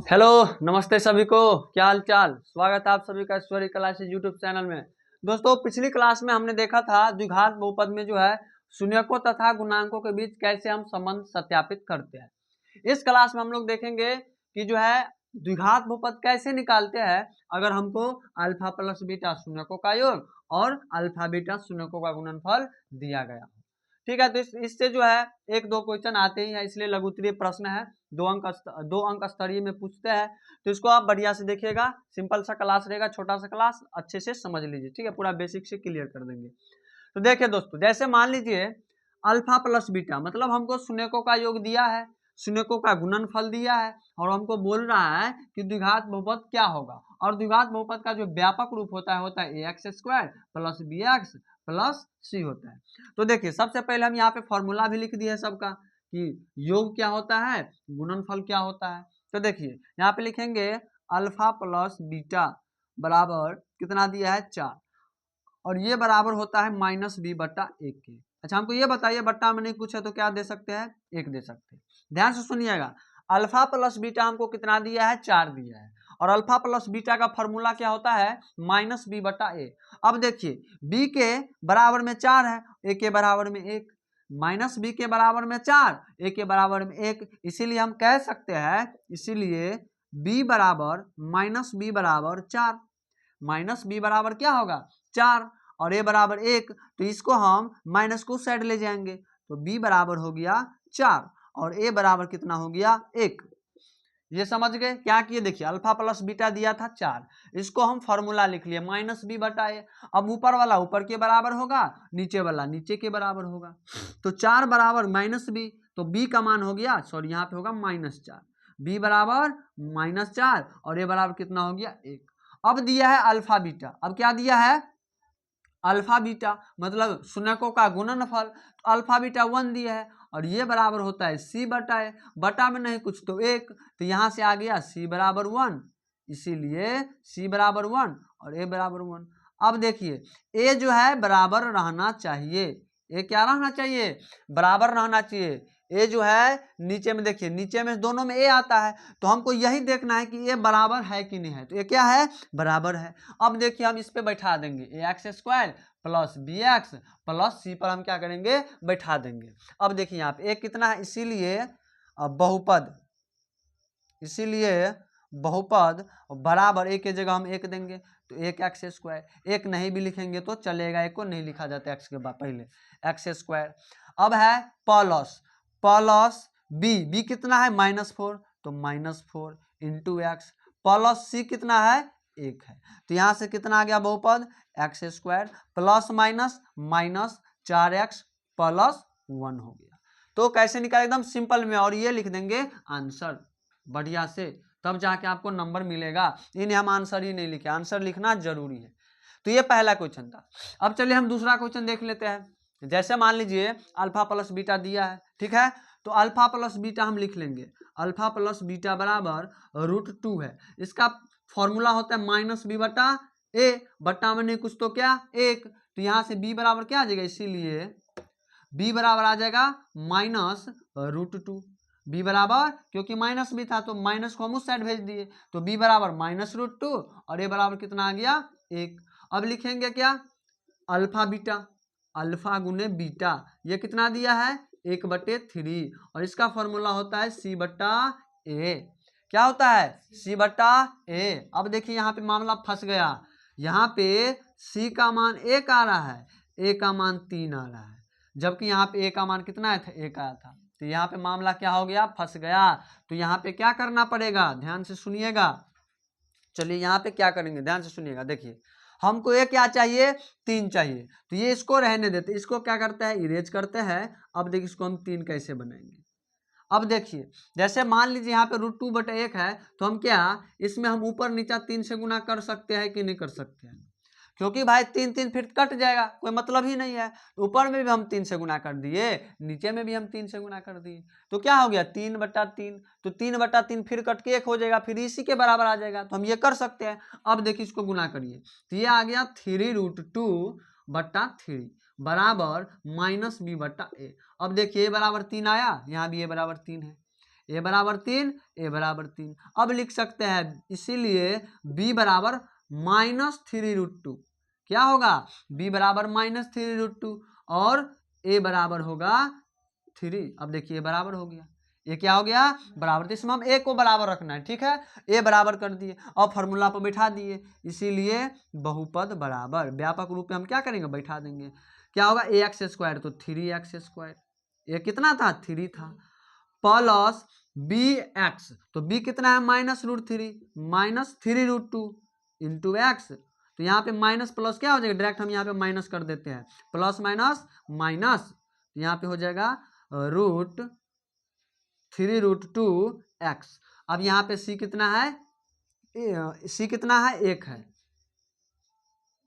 Hello, नमस्ते सभी को। क्या हाल चाल। स्वागत है आप सभी का ईश्वरी क्लासेस यूट्यूब चैनल में। दोस्तों, पिछली क्लास में हमने देखा था द्विघात बहुपद में जो है शून्यकों तथा गुणांकों के बीच कैसे हम संबंध सत्यापित करते हैं। इस क्लास में हम लोग देखेंगे कि जो है द्विघात बहुपद कैसे निकालते हैं अगर हमको अल्फा प्लस बीटा शून्यकों का योग और अल्फा बीटा शून्यकों का गुणनफल दिया गया। ठीक है, तो इससे जो है एक दो क्वेश्चन आते ही है, इसलिए लघु उत्तरीय प्रश्न है, दो अंक स्तरीय में पूछते हैं। तो इसको आप बढ़िया से देखिएगा, सिंपल सा क्लास रहेगा, छोटा सा क्लास, अच्छे से समझ लीजिए। ठीक है, पूरा बेसिक से क्लियर कर देंगे। तो देखिए दोस्तों, जैसे मान लीजिए अल्फा प्लस बीटा, मतलब हमको शून्यकों का योग दिया है, शून्यकों का गुणनफल दिया है, और हमको बोल रहा है कि द्विघात बहुपद क्या होगा। और द्विघात बहुपद का जो व्यापक रूप होता है a x square plus b x plus c होता है। तो देखिए, सबसे पहले हम यहाँ पे फॉर्मूला भी लिख दिए सबका कि योग क्या होता है, गुणनफल क्या होता है। तो देखिए यहाँ पे लिखेंगे अल्फा प्लस बीटा बराबर कितना दिया है 4, और ये बराबर होता है माइनस बी बट्टा 1 के। अच्छा, हमको ये बताइए, बट्टा में नहीं कुछ है तो क्या दे सकते हैं, 1 दे सकते हैं। ध्यान से सुनिएगा, अल्फा प्लस बीटा हमको कितना दिया है, 4 दिया है, और अल्फा प्लस बीटा का फॉर्मूला क्या होता है, माइनस बी बट्टा ए। अब देखिए, बी के बराबर में 4 है, ए के बराबर में 1, माइनस बी के बराबर में 4, ए के बराबर में 1, इसीलिए हम कह सकते हैं, इसीलिए बी बराबर माइनस बी बराबर 4, माइनस बी बराबर क्या होगा 4, और ए बराबर 1, तो इसको हम माइनस को साइड ले जाएंगे, तो बी बराबर हो गया 4 और ए बराबर कितना हो गया 1। ये समझ गए क्या किए, देखिए अल्फा प्लस बीटा दिया था 4, इसको हम फॉर्मूला लिख लिए माइनस बी बटा ए। अब ऊपर वाला ऊपर के बराबर होगा, नीचे वाला नीचे के बराबर होगा, तो 4 बराबर माइनस बी, तो बी का मान हो गया, सॉरी यहाँ पे होगा -4, बी बराबर -4 और ए बराबर कितना हो गया 1। अब दिया है अल्फा बीटा, अब क्या दिया है अल्फा बीटा, मतलब शून्यकों का गुणनफल, तो अल्फा बीटा 1 दिया है, और ये बराबर होता है सी बटा है, बटा में नहीं कुछ तो 1, तो यहाँ से आ गया सी बराबर 1, इसीलिए सी बराबर 1 और ए बराबर 1। अब देखिए ए जो है बराबर रहना चाहिए, ए क्या रहना चाहिए, बराबर रहना चाहिए। ए जो है नीचे में देखिए, नीचे में दोनों में ए आता है, तो हमको यही देखना है कि ए बराबर है कि नहीं है, तो ये क्या है, बराबर है। अब देखिए हम इस पे बैठा देंगे a x square plus b x plus c पर हम क्या करेंगे, बैठा देंगे। अब देखिए यहाँ पे ए कितना है, इसीलिए बहुपद, इसीलिए बहुपद बराबर ए के जगह हम 1 देंगे, तो 1 एक्स स्क्वायर, 1 नहीं भी लिखेंगे तो चलेगा, 1 को नहीं लिखा जाता एक्स के बाद पहले, एक्स स्क्वायर। अब है प्लस प्लस बी कितना है -4, तो -4 इंटू एक्स प्लस सी कितना है 1 है, तो यहाँ से कितना आ गया बहुपद x square plus minus minus 4x plus 1 हो गया। तो कैसे निकाले, एकदम सिंपल में, और ये लिख देंगे आंसर बढ़िया से, तब जाके आपको नंबर मिलेगा। इन्हें हम आंसर ही नहीं लिखे, आंसर लिखना जरूरी है। तो ये पहला क्वेश्चन था। अब चलिए हम दूसरा क्वेश्चन देख लेते हैं। जैसे मान लीजिए अल्फा प्लस बीटा दिया है, ठीक है, तो अल्फा प्लस बीटा हम लिख लेंगे, अल्फा प्लस बीटा बराबर √2 है, इसका फॉर्मूला होता है माइनस बी बटा ए, बट्टा में नहीं कुछ तो क्या 1, तो यहाँ से बी बराबर क्या आ जाएगा, इसीलिए बी बराबर आ जाएगा -√2, बी बराबर, क्योंकि माइनस भी था तो माइनस को हम उस साइड भेज दिए, तो बी बराबर -√2 और ए बराबर कितना आ गया 1। अब लिखेंगे क्या, अल्फा बीटा, अल्फा गुने बीटा, ये कितना दिया है 1/3, और इसका फॉर्मूला होता है सी बट्टा ए। क्या होता है, सी बट्टा ए। अब देखिए यहाँ पे मामला फंस गया, यहाँ पे सी का मान 1 आ रहा है, ए का मान 3 आ रहा है, जबकि यहाँ पे ए का मान कितना आया था, 1 आया था, तो यहाँ पे मामला क्या हो गया, फंस गया। तो यहाँ पे क्या करना पड़ेगा, ध्यान से सुनिएगा। चलिए यहाँ पे क्या करेंगे, ध्यान से सुनिएगा। देखिए हमको ये क्या चाहिए, 3 चाहिए, तो ये इसको रहने देते, इसको क्या करते हैं, इरेज करते हैं। अब देखिए इसको हम 3 कैसे बनाएंगे। अब देखिए जैसे मान लीजिए यहाँ पे √2/1 है, तो हम क्या, इसमें हम ऊपर नीचा 3 से गुना कर सकते हैं कि नहीं कर सकते हैं, क्योंकि भाई 3 फिर कट जाएगा, कोई मतलब ही नहीं है। ऊपर में भी हम 3 से गुना कर दिए, नीचे में भी हम 3 से गुना कर दिए, तो क्या हो गया 3/3, तो 3/3 फिर कट के 1 हो जाएगा, फिर इसी के बराबर आ जाएगा, तो हम ये कर सकते हैं। अब देखिए इसको गुना करिए, तो ये आ गया 3√2/3 बराबर -b/a। अब देखिए ए बराबर 3 आया, यहाँ भी ए बराबर 3 है, ए बराबर 3, ए बराबर 3। अब लिख सकते हैं इसीलिए बी बराबर -3√2। क्या होगा? बी बराबर -3√2 और ए बराबर होगा 3। अब देखिए बराबर हो गया, ये क्या हो गया? बराबर। तो इसमें हम ए को बराबर रखना है, ठीक है। ए बराबर कर दिए और फॉर्मूला पर बैठा दिए, इसीलिए बहुपद बराबर व्यापक रूप में हम क्या करेंगे? बैठा देंगे। क्या होगा? ax², तो 3x²। ये कितना था? 3 था। प्लस bx, तो b कितना है? -√3, -3√2 इंटू एक्स। तो यहाँ पे माइनस प्लस क्या हो जाएगा? डायरेक्ट हम यहाँ पे माइनस कर देते हैं, प्लस माइनस माइनस, तो यहाँ पे हो जाएगा √3√2x। अब यहाँ पे c कितना है? c कितना है? 1 है।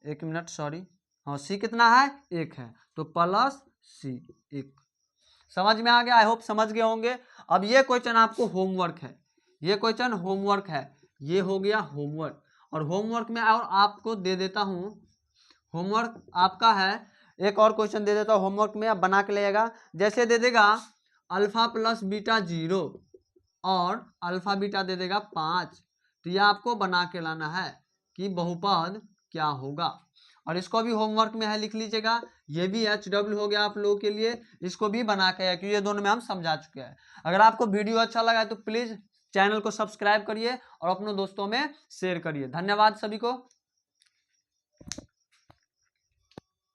1 मिनट, सॉरी, हाँ c कितना है? 1 है, तो प्लस c 1। समझ में आ गया? आई होप समझ गए होंगे। अब ये क्वेश्चन आपको होमवर्क है, ये क्वेश्चन होमवर्क है, ये हो गया होमवर्क। और होमवर्क में और आपको दे देता हूँ, होमवर्क आपका है, एक और क्वेश्चन दे देता हूँ होमवर्क में, आप बना के लेगा। जैसे दे देगा अल्फा प्लस बीटा 0 और अल्फा बीटा दे देगा 5, तो ये आपको बना के लाना है कि बहुपद क्या होगा। और इसको भी होमवर्क में है, लिख लीजिएगा। ये भी HW हो गया आप लोगों के लिए, इसको भी बना के है, क्योंकि ये दोनों में हम समझा चुके हैं। अगर आपको वीडियो अच्छा लगा है तो प्लीज़ चैनल को सब्सक्राइब करिए और अपने दोस्तों में शेयर करिए। धन्यवाद सभी को।